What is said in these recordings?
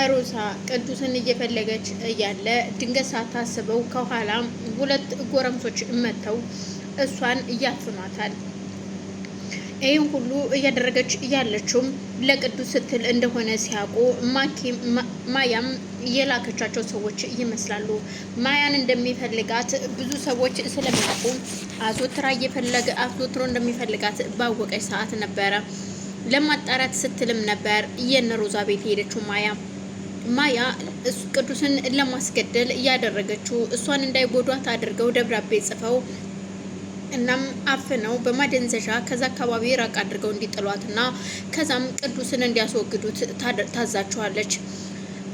ሮዛ ቅዱስን እየፈለገች እያለ ድንገት ሳታስበው ከኋላ ሁለት ጎረምሶች መጥተው እሷን እያፍኗታል። ይህን ሁሉ እያደረገች እያለችውም ለቅዱስ ስትል እንደሆነ ሲያውቁ ማያም የላከቻቸው ሰዎች ይመስላሉ። ማያን እንደሚፈልጋት ብዙ ሰዎች ስለሚያውቁ አዘውትሮ እንደሚፈልጋት ባወቀች ሰዓት ነበረ ለማጣራት ስትልም ነበር የነ ሮዛ ቤት ሄደችው። ማያ ቅዱስን ለማስገደል ያደረገችው እሷን እንዳይጎዷት አድርገው ደብዳቤ ጽፈው እናም አፍነው በማደንዘዣ ከዛ አካባቢ ራቅ አድርገው እንዲጥሏትና ከዛም ቅዱስን እንዲያስወግዱት ታዛቸዋለች።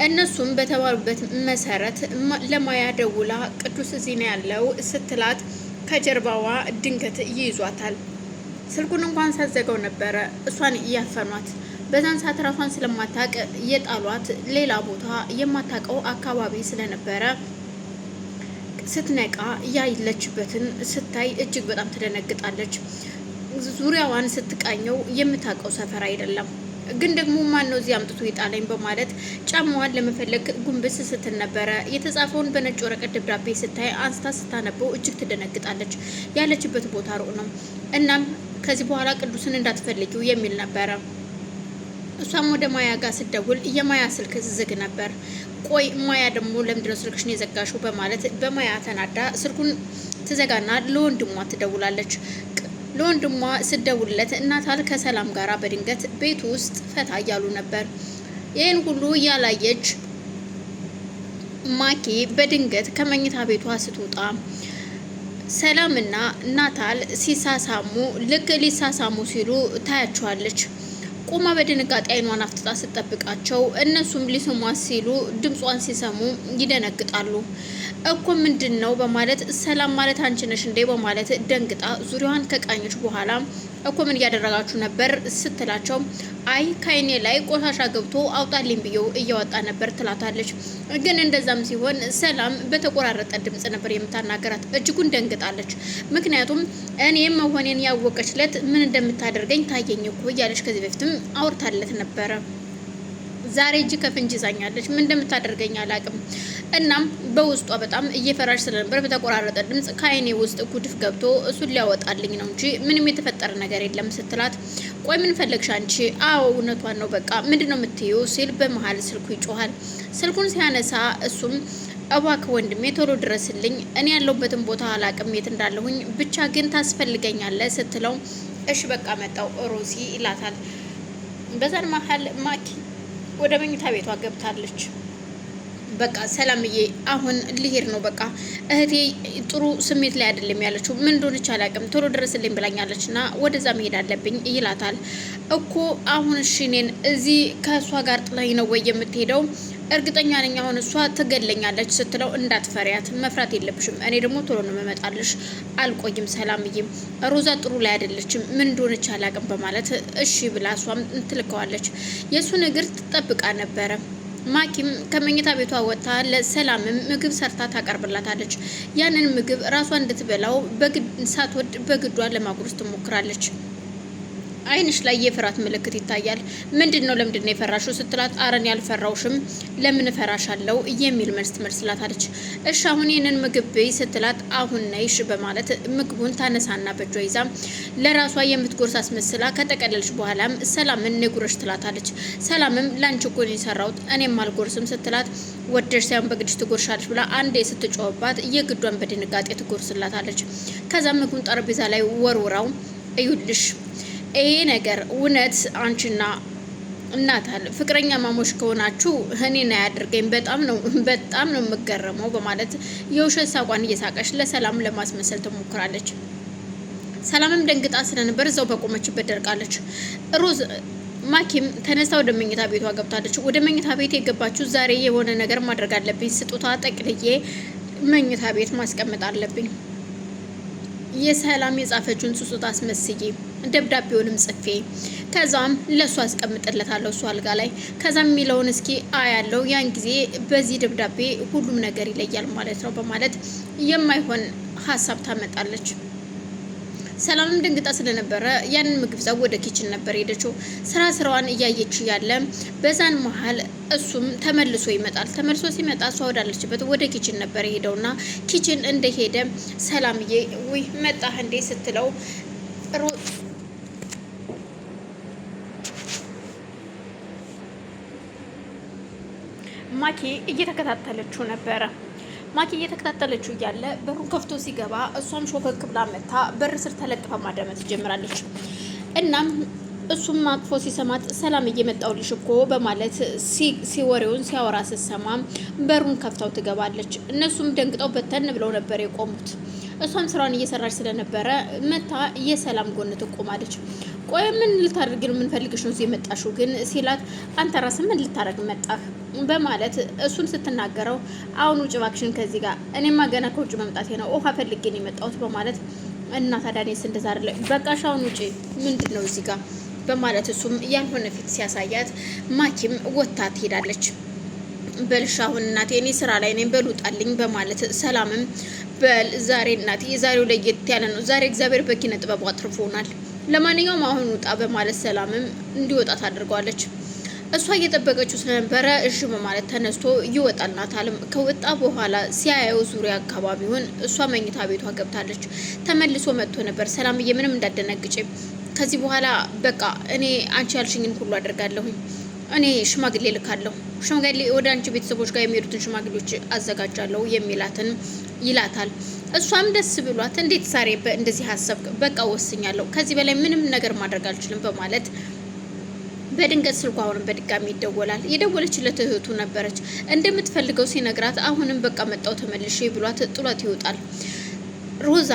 እነሱም በተባሉበት መሰረት ለማያ ደውላ ቅዱስ እዚህ ነው ያለው ስትላት ከጀርባዋ ድንገት ይይዟታል። ስልኩን እንኳን ሳዘገው ነበረ እሷን እያፈኗት። በዛን ሰዓት ራሷን ስለማታውቅ የጣሏት ሌላ ቦታ የማታውቀው አካባቢ ስለነበረ ስትነቃ ያለችበትን ስታይ እጅግ በጣም ትደነግጣለች። ዙሪያዋን ስትቃኘው የምታውቀው ሰፈር አይደለም። ግን ደግሞ ማን ነው እዚህ አምጥቶ ይጣለኝ በማለት ጫማዋን ለመፈለግ ጉንብስ ስትል ነበረ። የተጻፈውን በነጭ ወረቀት ደብዳቤ ስታይ አንስታ ስታነበው እጅግ ትደነግጣለች። ያለችበት ቦታ ሩቅ ነው። እናም ከዚህ በኋላ ቅዱስን እንዳትፈልጊው የሚል ነበረ። እሷም ወደ ማያ ጋር ስደውል የማያ ስልክ ዝግ ነበር። ቆይ ማያ ደግሞ ለምንድነው ስልክሽን የዘጋሽው በማለት በማያ ተናዳ ስልኩን ትዘጋና ለወንድሟ ትደውላለች። ለወንድሟ ስደውልለት እናታል ከሰላም ጋር በድንገት ቤት ውስጥ ፈታ እያሉ ነበር። ይህን ሁሉ ያላየች ማኪ በድንገት ከመኝታ ቤቷ ስትወጣ ሰላምና ናታል ሲሳሳሙ ልክ ሊሳሳሙ ሲሉ ታያቸዋለች። ቁማ በድንጋጤ አይኗን አፍጥጣ ስትጠብቃቸው እነሱም ሊስሟት ሲሉ ድምጿን ሲሰሙ ይደነግጣሉ። እኮ ምንድን ነው በማለት ሰላም ማለት አንቺ ነሽ እንዴ በማለት ደንግጣ ዙሪያዋን ከቃኘች በኋላ እኮ ምን እያደረጋችሁ ነበር ስትላቸው አይ ከአይኔ ላይ ቆሻሻ ገብቶ አውጣልኝ ብየው እያወጣ ነበር ትላታለች። ግን እንደዛም ሲሆን ሰላም በተቆራረጠ ድምጽ ነበር የምታናገራት። እጅጉን ደንግጣለች። ምክንያቱም እኔም መሆኔን ያወቀችለት ምን እንደምታደርገኝ ታየኝ እኮ እያለች ከዚህ በፊትም አውርታለት ነበረ። ዛሬ እጅ ከፍንጅ ይዛኛለች። ምን እንደምታደርገኝ አላቅም። እናም በውስጧ በጣም እየፈራሽ ስለነበር በተቆራረጠ ድምጽ ከአይኔ ውስጥ ጉድፍ ገብቶ እሱን ሊያወጣልኝ ነው እንጂ ምንም የተፈጠረ ነገር የለም ስትላት፣ ቆይ ምን ፈለግሽ አንቺ? አዎ እውነቷን ነው በቃ ምንድነው የምትይው ሲል በመሀል ስልኩ ይጮሃል። ስልኩን ሲያነሳ እሱም እባክህ ወንድሜ ቶሎ ድረስልኝ፣ እኔ ያለሁበትን ቦታ አላቅም የት እንዳለሁኝ፣ ብቻ ግን ታስፈልገኛለህ ስትለው እሺ በቃ መጣው ሮዚ ይላታል። በዛን መሀል ማኪ ወደ መኝታ ቤቷ ገብታለች። በቃ ሰላምዬ አሁን ልሄድ ነው በቃ እህቴ ጥሩ ስሜት ላይ አይደለም ያለችው ምን እንደሆነች አላውቅም ቶሎ ድረስልኝ ብላኛለች እና ወደዛ መሄድ አለብኝ ይላታል። እኮ አሁን እሺ እኔን እዚህ ከእሷ ጋር ጥላኝ ነው ወይ የምትሄደው? እርግጠኛ ነኝ አሁን እሷ ትገለኛለች ስትለው እንዳትፈሪያት መፍራት የለብሽም እኔ ደግሞ ቶሎ ነው መመጣልሽ አልቆይም ሰላምዬ ሮዛ ጥሩ ላይ አይደለችም ምን እንደሆነች አላውቅም በማለት እሺ ብላ እሷም ትልከዋለች። የእሱን እግር ትጠብቃ ነበረ። ማኪም ከመኝታ ቤቷ ወጥታ ለሰላምም ምግብ ሰርታ ታቀርብላታለች። ያንን ምግብ ራሷ እንድትበላው ሳትወድ በግዷ ለማጉረስ ትሞክራለች። አይንሽ ላይ የፍርሃት ምልክት ይታያል። ምንድነው ለምንድነው የፈራሽው ስትላት አረን ያልፈራውሽም ለምን ፈራሻለው የሚል መልስ ትመልስላታለች። እሺ አሁን ይህንን ምግብ በይ ስትላት አሁን ነይሽ በማለት ምግቡን ታነሳና በእጇ ይዛ ለራሷ የምትጎርስ አስመስላ ከጠቀለለች በኋላም ሰላምን ንጉረሽ ትላታለች። ሰላምም ላንቺ እኮ ነው የሰራሁት እኔም አልጎርስም ስትላት ወደሽ ሳይሆን በግድሽ ትጎርሻለች ብላ አንዴ ስትጮህባት የግዷን በድንጋጤ ትጎርስላታለች። ከዛ ምግቡን ጠረጴዛ ላይ ወርውራው እዩልሽ ይሄ ነገር እውነት አንቺና እናታል ፍቅረኛ ማሞሽ ከሆናችሁ እኔን አያድርገኝ በጣም ነው የምገረመው በማለት የውሸት ሳቋን እየሳቀች ለሰላም ለማስመሰል ትሞክራለች። ሰላምም ደንግጣ ስለነበር እዛው በቆመችበት ደርቃለች። ሮዝ ማኪም ተነስታ ወደ መኝታ ቤቷ ገብታለች። ወደ መኝታ ቤት የገባችሁ ዛሬ የሆነ ነገር ማድረግ አለብኝ፣ ስጦታ ጠቅልዬ መኝታ ቤት ማስቀመጥ አለብኝ፣ የሰላም የጻፈችውን ስጦታ አስመስዬ ደብዳቤውንም ጽፌ ከዛም ለሱ አስቀምጥለታለሁ እሱ አልጋ ላይ ከዛም የሚለውን እስኪ አያለው ያን ጊዜ በዚህ ደብዳቤ ሁሉም ነገር ይለያል ማለት ነው በማለት የማይሆን ሀሳብ ታመጣለች። ሰላምም ደንግጣ ስለነበረ ያንን ምግብ ዛ ወደ ኪችን ነበር ሄደችው። ስራዋን እያየች ያለ በዛን መሀል እሱም ተመልሶ ይመጣል። ተመልሶ ሲመጣ እሷ ወዳለችበት ወደ ኪችን ነበር የሄደውና ኪችን እንደሄደ ሰላምዬ ውይ መጣህ እንዴ ስትለው ማኪ እየተከታተለችው ነበረ። ማኪ እየተከታተለችው እያለ በሩን ከፍቶ ሲገባ እሷም ሾከክ ብላ መታ በር ስር ተለቅፋ ማዳመጥ ትጀምራለች። እናም እሱም አቅፎ ሲሰማት ሰላም እየመጣውልሽ እኮ በማለት ሲወሬውን ሲያወራ ስትሰማ በሩን ከፍታው ትገባለች። እነሱም ደንግጠው በተን ብለው ነበር የቆሙት። እሷም ስራውን እየሰራች ስለነበረ መታ የሰላም ጎን ትቆማለች። ቆይ ምን ልታደርግ ነው? ምን ፈልግሽ ነው እዚህ የመጣሽው ግን ሲላት አንተ ራስህ ምን ልታደርግ መጣህ በማለት እሱን ስትናገረው አሁን ውጭ እባክሽን ከዚህ ጋር እኔማ ገና ከውጭ መምጣቴ ነው ውሃ ፈልጌ ነው የመጣሁት በማለት እና ታዲያ እኔስ እንደዛ አይደለ በቃ አሁን ውጭ ምንድን ነው እዚህ ጋር በማለት እሱም ያልሆነ ፊት ሲያሳያት ማኪም ወጥታ ትሄዳለች። በልሽ አሁን እናቴ እኔ ስራ ላይ ነኝ በሉጣልኝ በማለት ሰላምም በል ዛሬ እናቴ የዛሬው ለየት ያለ ነው ዛሬ እግዚአብሔር በኪነ ጥበቡ አትርፎናል ለማንኛውም አሁን ውጣ በማለት ሰላምም እንዲወጣ ታደርገዋለች። እሷ እየጠበቀችው ስለነበረ እሺ በማለት ተነስቶ ይወጣል። ናታልም ከወጣ በኋላ ሲያየው ዙሪያ አካባቢውን እሷ መኝታ ቤቷ ገብታለች። ተመልሶ መጥቶ ነበር። ሰላምዬ ምንም እንዳደነግጭ ከዚህ በኋላ በቃ እኔ አንቺ ያልሽኝን ሁሉ አደርጋለሁኝ እኔ ሽማግሌ ልካለሁ ሽማግሌ ወደ አንቺ ቤተሰቦች ጋር የሚሄዱትን ሽማግሌዎች አዘጋጃለሁ የሚላትን ይላታል። እሷም ደስ ብሏት እንዴት ዛሬ እንደዚህ ሀሳብ በቃ ወስኛለሁ ከዚህ በላይ ምንም ነገር ማድረግ አልችልም በማለት በድንገት ስልኳ አሁንም በድጋሚ ይደወላል። የደወለችለት እህቱ ነበረች። እንደምትፈልገው ሲነግራት አሁንም በቃ መጣው ተመልሼ ብሏት ጥሏት ይወጣል። ሮዛ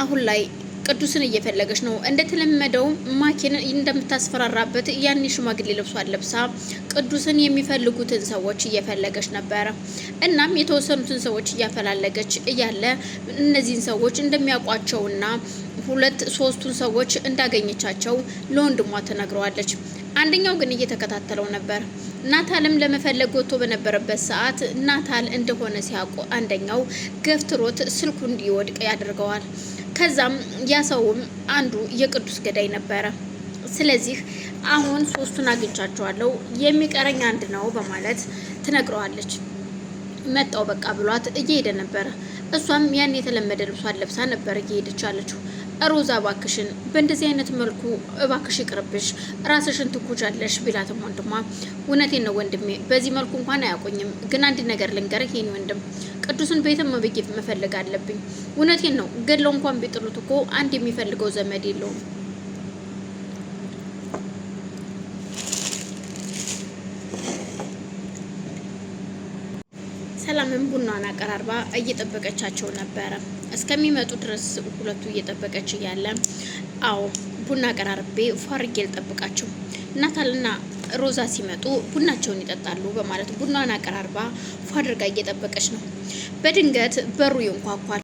አሁን ላይ ቅዱስን እየፈለገች ነው። እንደተለመደው ማኪን እንደምታስፈራራበት ያን ሽማግሌ ልብሷን ለብሳ ቅዱስን የሚፈልጉትን ሰዎች እየፈለገች ነበረ። እናም የተወሰኑትን ሰዎች እያፈላለገች እያለ እነዚህን ሰዎች እንደሚያውቋቸውና 2-3ቱን ሰዎች እንዳገኘቻቸው ለወንድሟ ትነግረዋለች። አንደኛው ግን እየተከታተለው ነበር። ናታልም ለመፈለግ ወጥቶ በነበረበት ሰዓት ናታል እንደሆነ ሲያውቁ አንደኛው ገፍትሮት ስልኩ እንዲወድቅ ያደርገዋል። ከዛም ያ ሰውም አንዱ የቅዱስ ገዳይ ነበረ። ስለዚህ አሁን 3ቱን አግኝቻቸዋለሁ የሚቀረኝ አንድ ነው በማለት ትነግረዋለች። መጣው በቃ ብሏት እየሄደ ነበረ። እሷም ያን የተለመደ ልብሷን ለብሳ ነበር እየሄደች ያለችው። ሮዛ እባክሽን በእንደዚህ አይነት መልኩ እባክሽ ይቅርብሽ ራስሽን ትኩጃለሽ ቢላትም ወንድሟ እውነቴን ነው ወንድሜ በዚህ መልኩ እንኳን አያውቁኝም ግን አንድ ነገር ልንገርህ የኔ ወንድም ቅዱስን ቤትም መብጌት መፈለግ አለብኝ እውነቴን ነው ገድለው እንኳን ቢጥሉት እኮ አንድ የሚፈልገው ዘመድ የለውም። ሰላምን ቡናዋን አቀራርባ እየጠበቀቻቸው ነበረ። እስከሚመጡ ድረስ ሁለቱ እየጠበቀች እያለ አዎ ቡና አቀራርቤ ፏርጌ ልጠብቃቸው ናታልና ሮዛ ሲመጡ ቡናቸውን ይጠጣሉ በማለት ቡናዋን አቀራርባ ፏ አድርጋ እየጠበቀች ነው። በድንገት በሩ ይንኳኳል።